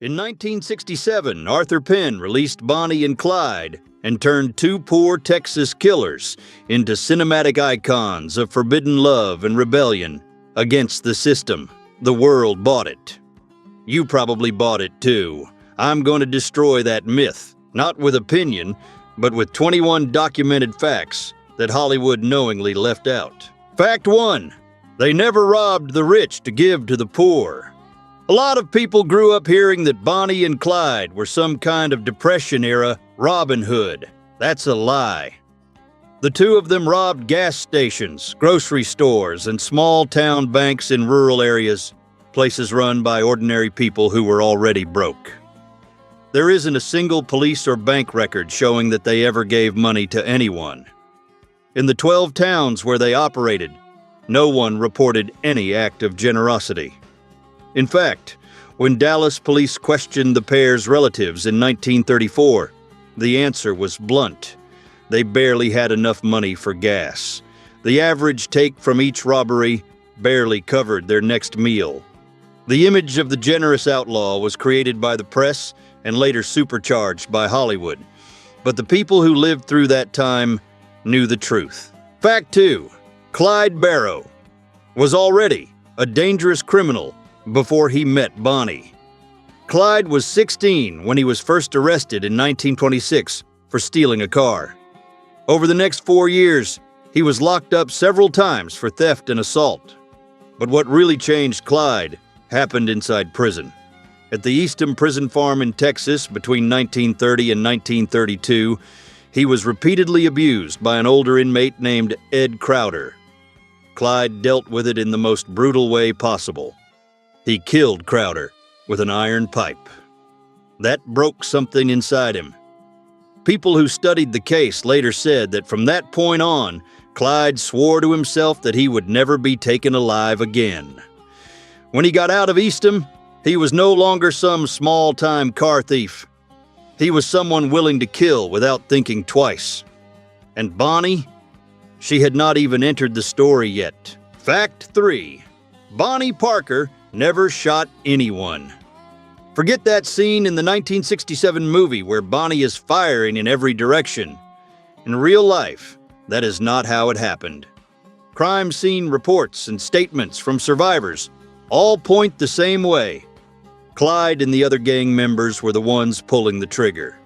In 1967, Arthur Penn released Bonnie and Clyde and turned two poor Texas killers into cinematic icons of forbidden love and rebellion against the system. The world bought it. You probably bought it too. I'm going to destroy that myth, not with opinion, but with 21 documented facts that Hollywood knowingly left out. Fact 1. They never robbed the rich to give to the poor. A lot of people grew up hearing that Bonnie and Clyde were some kind of Depression-era Robin Hood. That's a lie. The two of them robbed gas stations, grocery stores, and small-town banks in rural areas, places run by ordinary people who were already broke. There isn't a single police or bank record showing that they ever gave money to anyone. In the 12 towns where they operated, no one reported any act of generosity. In fact, when Dallas police questioned the pair's relatives in 1934, the answer was blunt. They barely had enough money for gas. The average take from each robbery barely covered their next meal. The image of the generous outlaw was created by the press and later supercharged by Hollywood. But the people who lived through that time knew the truth. Fact 2. Clyde Barrow was already a dangerous criminal before he met Bonnie. Clyde was 16 when he was first arrested in 1926 for stealing a car. Over the next 4 years, he was locked up several times for theft and assault. But what really changed Clyde happened inside prison. At the Eastham Prison Farm in Texas between 1930 and 1932, he was repeatedly abused by an older inmate named Ed Crowder. Clyde dealt with it in the most brutal way possible. He killed Crowder with an iron pipe. That broke something inside him. People who studied the case later said that from that point on, Clyde swore to himself that he would never be taken alive again. When he got out of Eastham, he was no longer some small-time car thief. He was someone willing to kill without thinking twice. And Bonnie? She had not even entered the story yet. Fact 3. Bonnie Parker never shot anyone. Forget that scene in the 1967 movie where Bonnie is firing in every direction. In real life, that is not how it happened. Crime scene reports and statements from survivors all point the same way. Clyde and the other gang members were the ones pulling the trigger.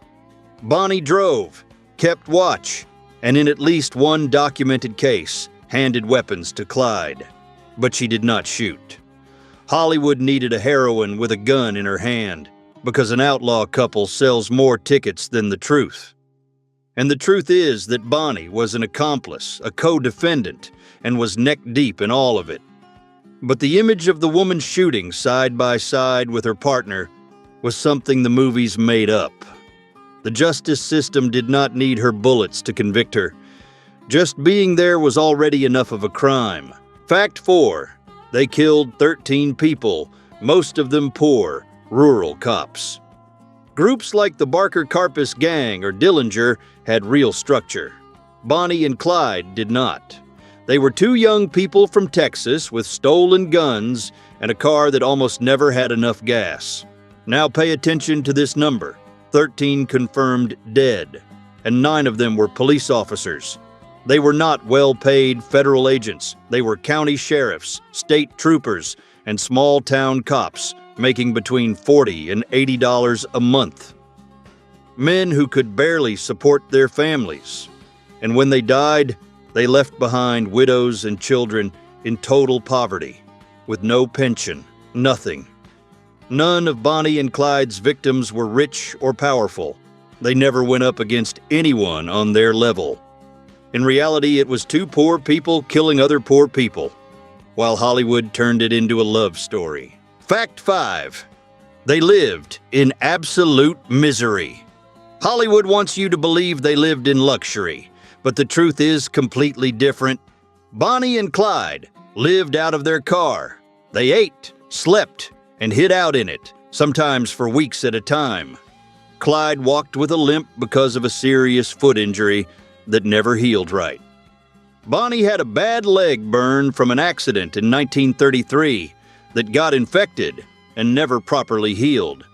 Bonnie drove, kept watch, and in at least one documented case, handed weapons to Clyde. But she did not shoot. Hollywood needed a heroine with a gun in her hand, because an outlaw couple sells more tickets than the truth. And the truth is that Bonnie was an accomplice, a co-defendant, and was neck-deep in all of it. But the image of the woman shooting side by side with her partner was something the movies made up. The justice system did not need her bullets to convict her. Just being there was already enough of a crime. Fact 4. They killed 13 people, most of them poor, rural cops. Groups like the Barker Karpus Gang or Dillinger had real structure. Bonnie and Clyde did not. They were two young people from Texas with stolen guns and a car that almost never had enough gas. Now pay attention to this number. 13 confirmed dead, and 9 of them were police officers. They were not well-paid federal agents. They were county sheriffs, state troopers, and small-town cops, making between $40 and $80 a month. Men who could barely support their families. And when they died, they left behind widows and children in total poverty, with no pension, nothing. None of Bonnie and Clyde's victims were rich or powerful. They never went up against anyone on their level. In reality, it was two poor people killing other poor people, while Hollywood turned it into a love story. Fact 5. They lived in absolute misery. Hollywood wants you to believe they lived in luxury, but the truth is completely different. Bonnie and Clyde lived out of their car. They ate, slept, and hid out in it, sometimes for weeks at a time. Clyde walked with a limp because of a serious foot injury that never healed right. Bonnie had a bad leg burn from an accident in 1933 that got infected and never properly healed.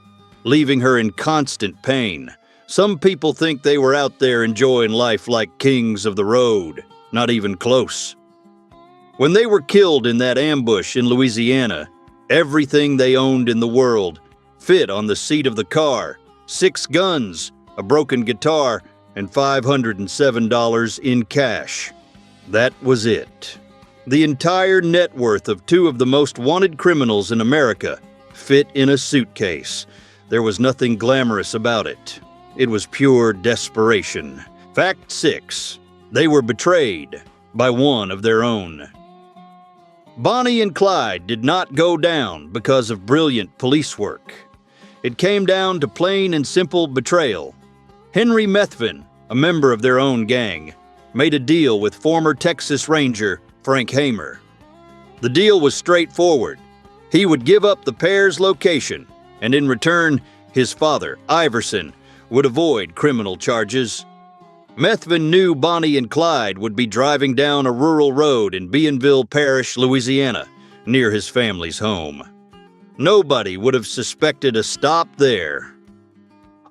leaving her in constant pain. Some people think they were out there enjoying life like kings of the road. Not even close. When they were killed in that ambush in Louisiana, everything they owned in the world fit on the seat of the car: 6 guns, a broken guitar, and $507 in cash. That was it. The entire net worth of 2 of the most wanted criminals in America fit in a suitcase. There was nothing glamorous about it. It was pure desperation. Fact 6. They were betrayed by one of their own. Bonnie and Clyde did not go down because of brilliant police work. It came down to plain and simple betrayal. Henry Methvin, a member of their own gang, made a deal with former Texas Ranger Frank Hamer. The deal was straightforward. He would give up the pair's location, and in return, his father, Iverson, would avoid criminal charges. Methvin knew Bonnie and Clyde would be driving down a rural road in Bienville Parish, Louisiana, near his family's home. Nobody would have suspected a stop there.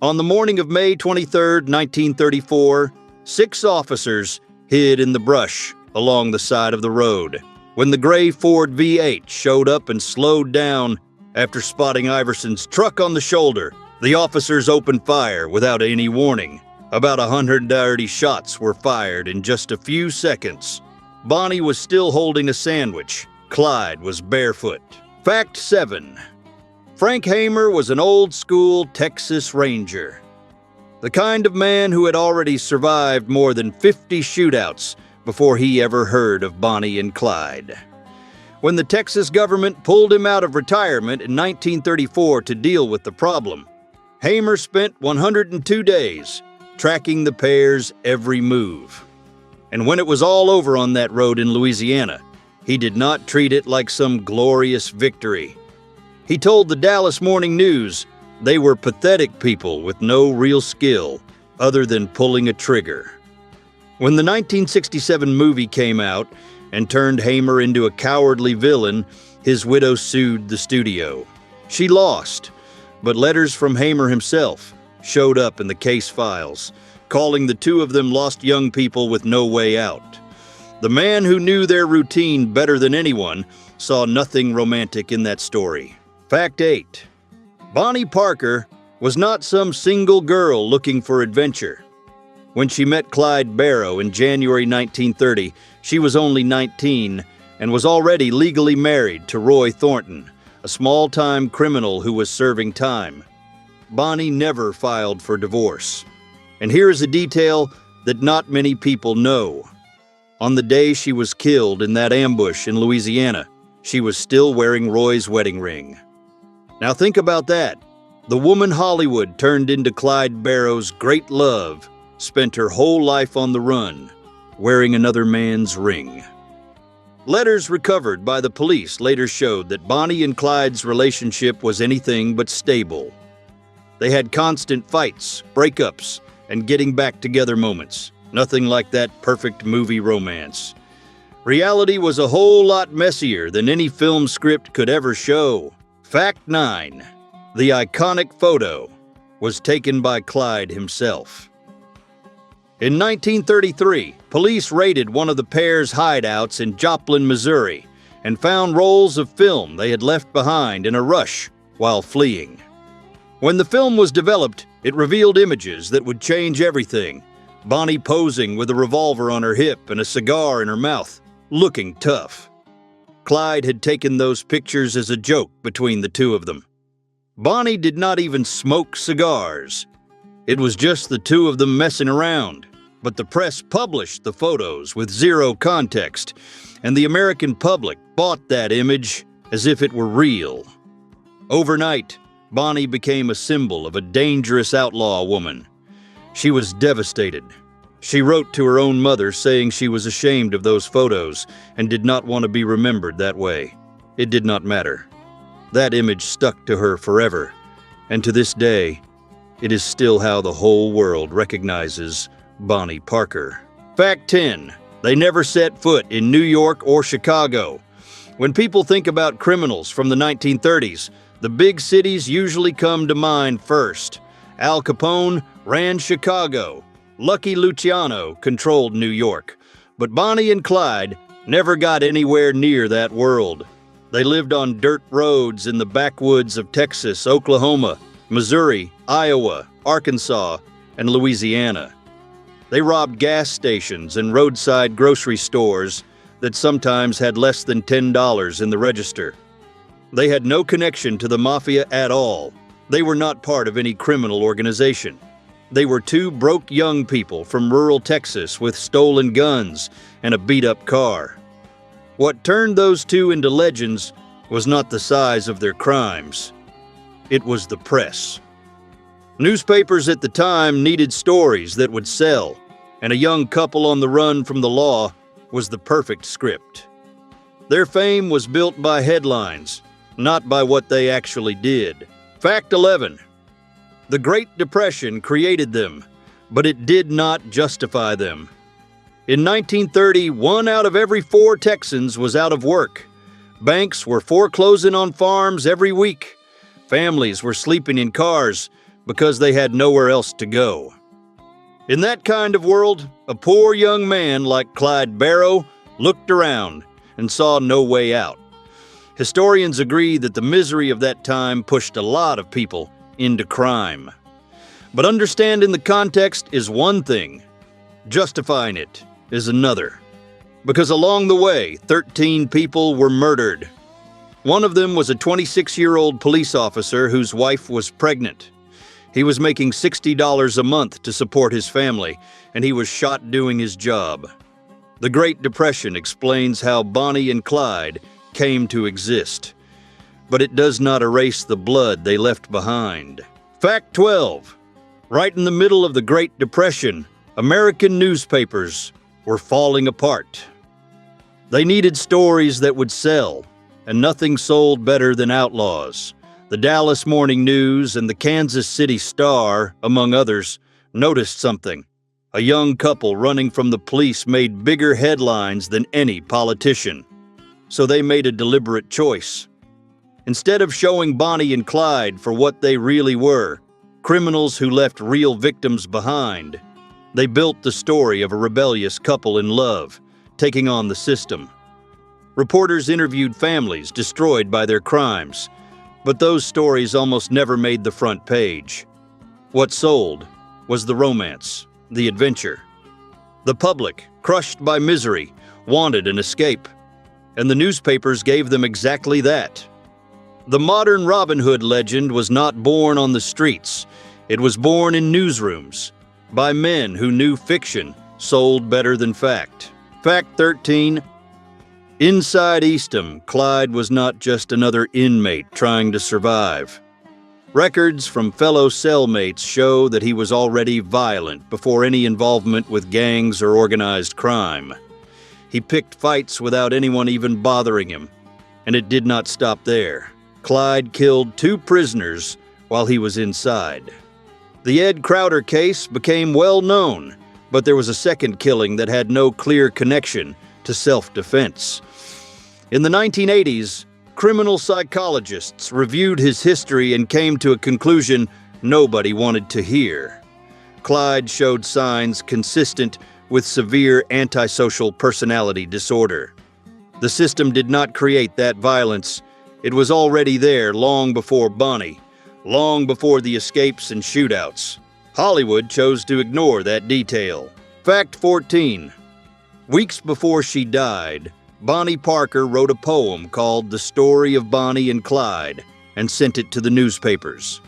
On the morning of May 23, 1934, 6 officers hid in the brush along the side of the road when the gray Ford V8 showed up and slowed down. After spotting Iverson's truck on the shoulder, the officers opened fire without any warning. About 130 shots were fired in just a few seconds. Bonnie was still holding a sandwich. Clyde was barefoot. Fact 7. Frank Hamer was an old-school Texas Ranger. The kind of man who had already survived more than 50 shootouts before he ever heard of Bonnie and Clyde. When the Texas government pulled him out of retirement in 1934 to deal with the problem, Hamer spent 102 days tracking the pair's every move. And when it was all over on that road in Louisiana, he did not treat it like some glorious victory. He told the Dallas Morning News they were pathetic people with no real skill other than pulling a trigger. When the 1967 movie came out and turned Hamer into a cowardly villain, his widow sued the studio. She lost, but letters from Hamer himself showed up in the case files, calling the 2 of them lost young people with no way out. The man who knew their routine better than anyone saw nothing romantic in that story. Fact 8. Bonnie Parker was not some single girl looking for adventure. When she met Clyde Barrow in January 1930, she was only 19 and was already legally married to Roy Thornton, a small-time criminal who was serving time. Bonnie never filed for divorce. And here is a detail that not many people know. On the day she was killed in that ambush in Louisiana, she was still wearing Roy's wedding ring. Now think about that. The woman Hollywood turned into Clyde Barrow's great love spent her whole life on the run, wearing another man's ring. Letters recovered by the police later showed that Bonnie and Clyde's relationship was anything but stable. They had constant fights, breakups, and getting back together moments. Nothing like that perfect movie romance. Reality was a whole lot messier than any film script could ever show. Fact 9. The iconic photo was taken by Clyde himself. In 1933, police raided one of the pair's hideouts in Joplin, Missouri, and found rolls of film they had left behind in a rush while fleeing. When the film was developed, it revealed images that would change everything. Bonnie posing with a revolver on her hip and a cigar in her mouth, looking tough. Clyde had taken those pictures as a joke between the 2 of them. Bonnie did not even smoke cigars. It was just the 2 of them messing around. But the press published the photos with zero context, and the American public bought that image as if it were real. Overnight, Bonnie became a symbol of a dangerous outlaw woman. She was devastated. She wrote to her own mother saying she was ashamed of those photos and did not want to be remembered that way. It did not matter. That image stuck to her forever, and to this day, it is still how the whole world recognizes Bonnie Parker. Fact 10. They never set foot in New York or Chicago. When people think about criminals from the 1930s, The big cities usually come to mind first. Al Capone ran Chicago. Lucky Luciano controlled New York. But Bonnie and Clyde never got anywhere near that world. They lived on dirt roads in the backwoods of Texas, Oklahoma, Missouri, Iowa, Arkansas, and Louisiana. They robbed gas stations and roadside grocery stores that sometimes had less than $10 in the register. They had no connection to the mafia at all. They were not part of any criminal organization. They were two broke young people from rural Texas with stolen guns and a beat-up car. What turned those two into legends was not the size of their crimes. It was the press. Newspapers at the time needed stories that would sell, and a young couple on the run from the law was the perfect script. Their fame was built by headlines, not by what they actually did. Fact 11. The Great Depression created them, but it did not justify them. In 1930, 1 out of every 4 Texans was out of work. Banks were foreclosing on farms every week. Families were sleeping in cars because they had nowhere else to go. In that kind of world, a poor young man like Clyde Barrow looked around and saw no way out. Historians agree that the misery of that time pushed a lot of people into crime. But understanding the context is one thing. Justifying it is another. Because along the way, 13 people were murdered. One of them was a 26-year-old police officer whose wife was pregnant. He was making $60 a month to support his family, and he was shot doing his job. The Great Depression explains how Bonnie and Clyde came to exist, but it does not erase the blood they left behind. Fact 12. Right in the middle of the Great Depression, American newspapers were falling apart. They needed stories that would sell, and nothing sold better than outlaws. The Dallas Morning News and the Kansas City Star, among others, noticed something. A young couple running from the police made bigger headlines than any politician. So they made a deliberate choice. Instead of showing Bonnie and Clyde for what they really were, criminals who left real victims behind, they built the story of a rebellious couple in love, taking on the system. Reporters interviewed families destroyed by their crimes, but those stories almost never made the front page. What sold was the romance, the adventure. The public, crushed by misery, wanted an escape, and the newspapers gave them exactly that. The modern Robin Hood legend was not born on the streets. It was born in newsrooms, by men who knew fiction sold better than fact. Fact 13. Inside Eastham, Clyde was not just another inmate trying to survive. Records from fellow cellmates show that he was already violent before any involvement with gangs or organized crime. He picked fights without anyone even bothering him, and it did not stop there. Clyde killed 2 prisoners while he was inside. The Ed Crowder case became well known, but there was a second killing that had no clear connection to self-defense. In the 1980s, criminal psychologists reviewed his history and came to a conclusion nobody wanted to hear. Clyde showed signs consistent with severe antisocial personality disorder. The system did not create that violence. It was already there long before Bonnie, long before the escapes and shootouts. Hollywood chose to ignore that detail. Fact 14. Weeks before she died, Bonnie Parker wrote a poem called The Story of Bonnie and Clyde and sent it to the newspapers.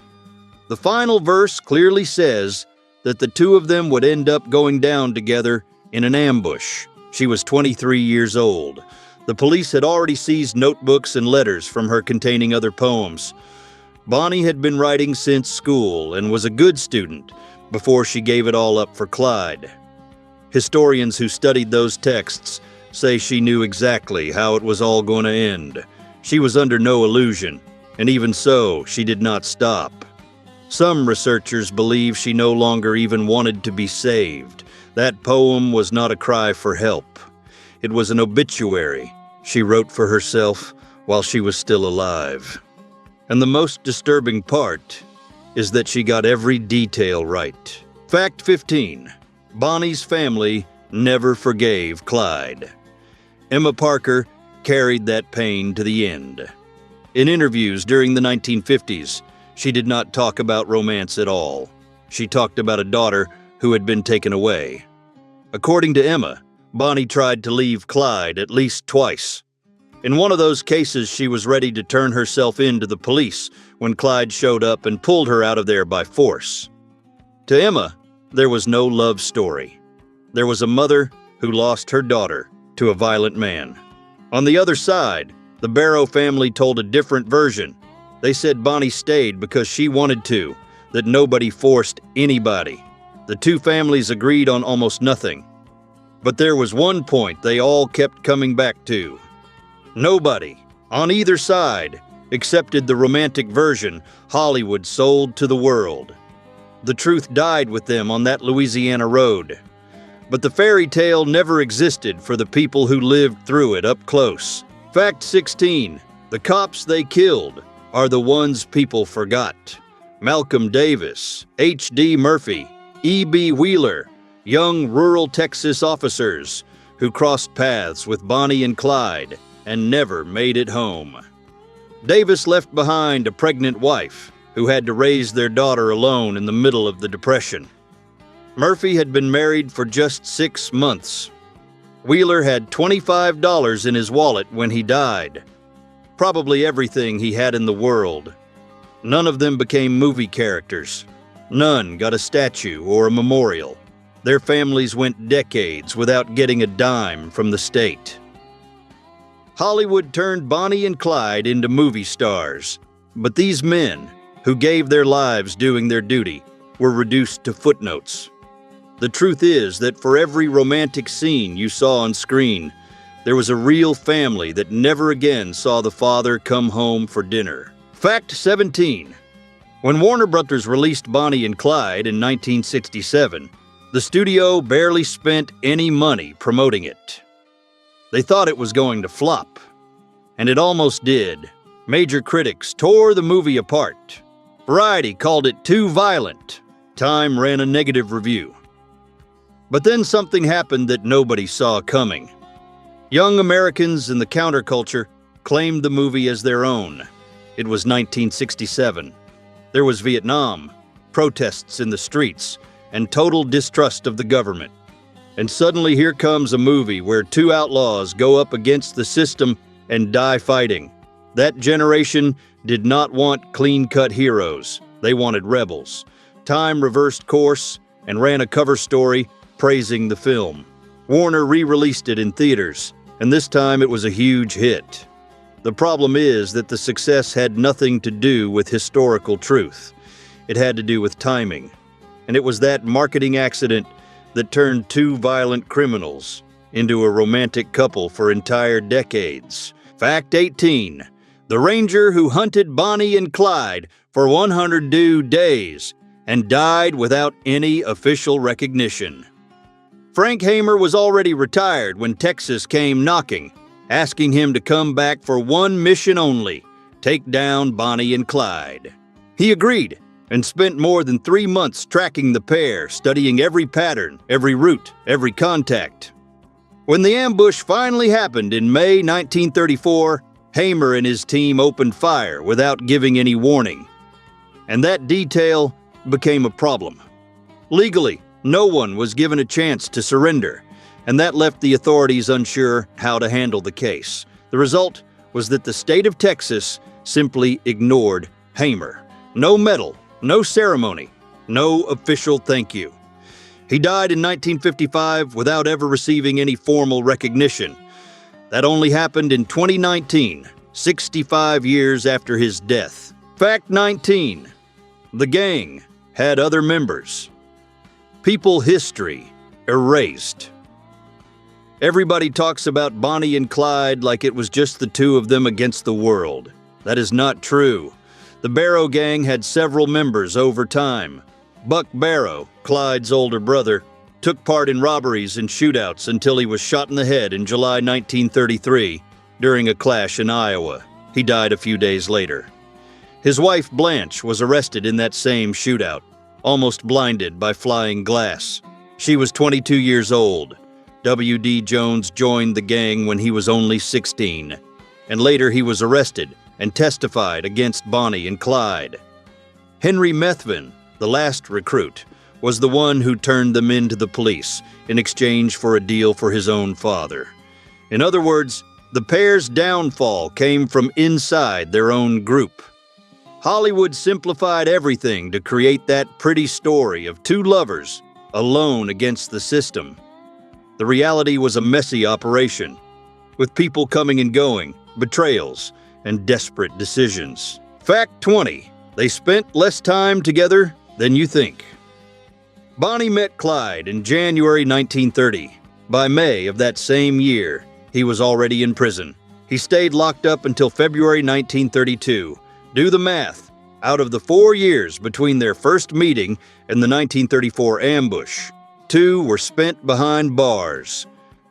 The final verse clearly says that the two of them would end up going down together in an ambush. She was 23 years old. The police had already seized notebooks and letters from her containing other poems. Bonnie had been writing since school and was a good student before she gave it all up for Clyde. Historians who studied those texts say she knew exactly how it was all going to end. She was under no illusion, and even so, she did not stop. Some researchers believe she no longer even wanted to be saved. That poem was not a cry for help. It was an obituary she wrote for herself while she was still alive. And the most disturbing part is that she got every detail right. Fact 15. Bonnie's family never forgave Clyde. Emma Parker carried that pain to the end. In interviews during the 1950s, she did not talk about romance at all. She talked about a daughter who had been taken away. According to Emma, Bonnie tried to leave Clyde at least twice. In one of those cases, she was ready to turn herself in to the police when Clyde showed up and pulled her out of there by force. To Emma, there was no love story. There was a mother who lost her daughter to a violent man. On the other side, the Barrow family told a different version. They said Bonnie stayed because she wanted to, that nobody forced anybody. The two families agreed on almost nothing. But there was one point they all kept coming back to. Nobody, on either side, accepted the romantic version Hollywood sold to the world. The truth died with them on that Louisiana road. But the fairy tale never existed for the people who lived through it up close. Fact 16. The cops they killed are the ones people forgot. Malcolm Davis, H.D. Murphy, E.B. Wheeler, young rural Texas officers who crossed paths with Bonnie and Clyde and never made it home. Davis left behind a pregnant wife who had to raise their daughter alone in the middle of the Depression. Murphy had been married for just 6 months. Wheeler had $25 in his wallet when he died. Probably everything he had in the world. None of them became movie characters. None got a statue or a memorial. Their families went decades without getting a dime from the state. Hollywood turned Bonnie and Clyde into movie stars, but these men, who gave their lives doing their duty, were reduced to footnotes. The truth is that for every romantic scene you saw on screen, there was a real family that never again saw the father come home for dinner. Fact 17. When Warner Brothers released Bonnie and Clyde in 1967, the studio barely spent any money promoting it. They thought it was going to flop, and it almost did. Major critics tore the movie apart. Variety called it too violent. Time ran a negative review. But then something happened that nobody saw coming. Young Americans in the counterculture claimed the movie as their own. It was 1967. There was Vietnam, protests in the streets, and total distrust of the government. And suddenly here comes a movie where two outlaws go up against the system and die fighting. That generation did not want clean-cut heroes. They wanted rebels. Time reversed course and ran a cover story praising the film. Warner re-released it in theaters, and this time it was a huge hit. The problem is that the success had nothing to do with historical truth. It had to do with timing. And it was that marketing accident that turned two violent criminals into a romantic couple for entire decades. Fact 18. The ranger who hunted Bonnie and Clyde for 100 days and died without any official recognition. Frank Hamer was already retired when Texas came knocking, asking him to come back for one mission only: take down Bonnie and Clyde. He agreed and spent more than 3 months tracking the pair, studying every pattern, every route, every contact. When the ambush finally happened in May 1934, Hamer and his team opened fire without giving any warning. And that detail became a problem. Legally, no one was given a chance to surrender, and that left the authorities unsure how to handle the case. The result was that the state of Texas simply ignored Hamer. No medal, no ceremony, no official thank you. He died in 1955 without ever receiving any formal recognition. That only happened in 2019, 65 years after his death. Fact 19. The gang had other members. People history erased. Everybody talks about Bonnie and Clyde like it was just the two of them against the world. That is not true. The Barrow gang had several members over time. Buck Barrow, Clyde's older brother, took part in robberies and shootouts until he was shot in the head in July 1933 during a clash in Iowa. He died a few days later. His wife, Blanche, was arrested in that same shootout, almost blinded by flying glass. She was 22 years old. W.D. Jones joined the gang when he was only 16, and later he was arrested and testified against Bonnie and Clyde. Henry Methvin, the last recruit, was the one who turned them into the police in exchange for a deal for his own father. In other words, the pair's downfall came from inside their own group. Hollywood simplified everything to create that pretty story of two lovers alone against the system. The reality was a messy operation, with people coming and going, betrayals, and desperate decisions. Fact 20. They spent less time together than you think. Bonnie met Clyde in January 1930. By May of that same year, he was already in prison. He stayed locked up until February 1932. Do the math. Out of the 4 years between their first meeting and the 1934 ambush, 2 were spent behind bars.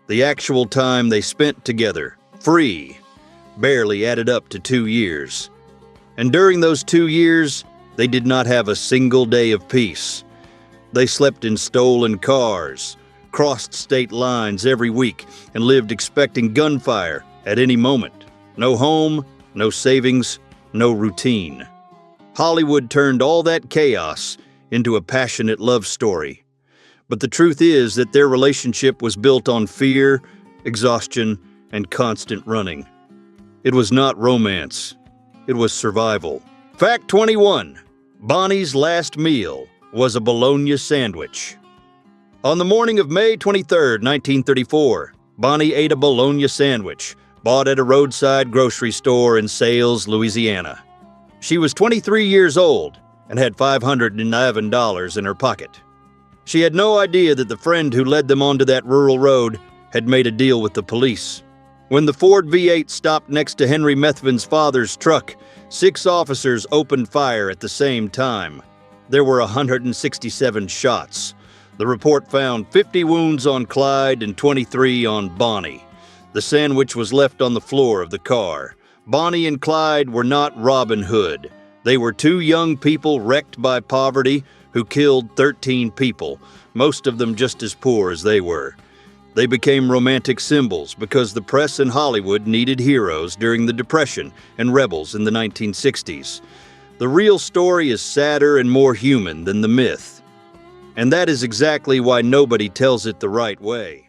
The actual time they spent together, free, barely added up to 2 years. And during those 2 years, they did not have a single day of peace. They slept in stolen cars, crossed state lines every week, and lived expecting gunfire at any moment. No home, no savings, no routine. Hollywood turned all that chaos into a passionate love story. But the truth is that their relationship was built on fear, exhaustion, and constant running. It was not romance. It was survival. Fact 21. Bonnie's last meal was a bologna sandwich. On the morning of May 23, 1934, Bonnie ate a bologna sandwich bought at a roadside grocery store in Sales, Louisiana. She was 23 years old and had $511 in her pocket. She had no idea that the friend who led them onto that rural road had made a deal with the police. When the Ford V8 stopped next to Henry Methvin's father's truck, 6 officers opened fire at the same time. There were 167 shots. The report found 50 wounds on Clyde and 23 on Bonnie. The sandwich was left on the floor of the car. Bonnie and Clyde were not Robin Hood. They were 2 young people wrecked by poverty who killed 13 people, most of them just as poor as they were. They became romantic symbols because the press in Hollywood needed heroes during the Depression and rebels in the 1960s. The real story is sadder and more human than the myth. And that is exactly why nobody tells it the right way.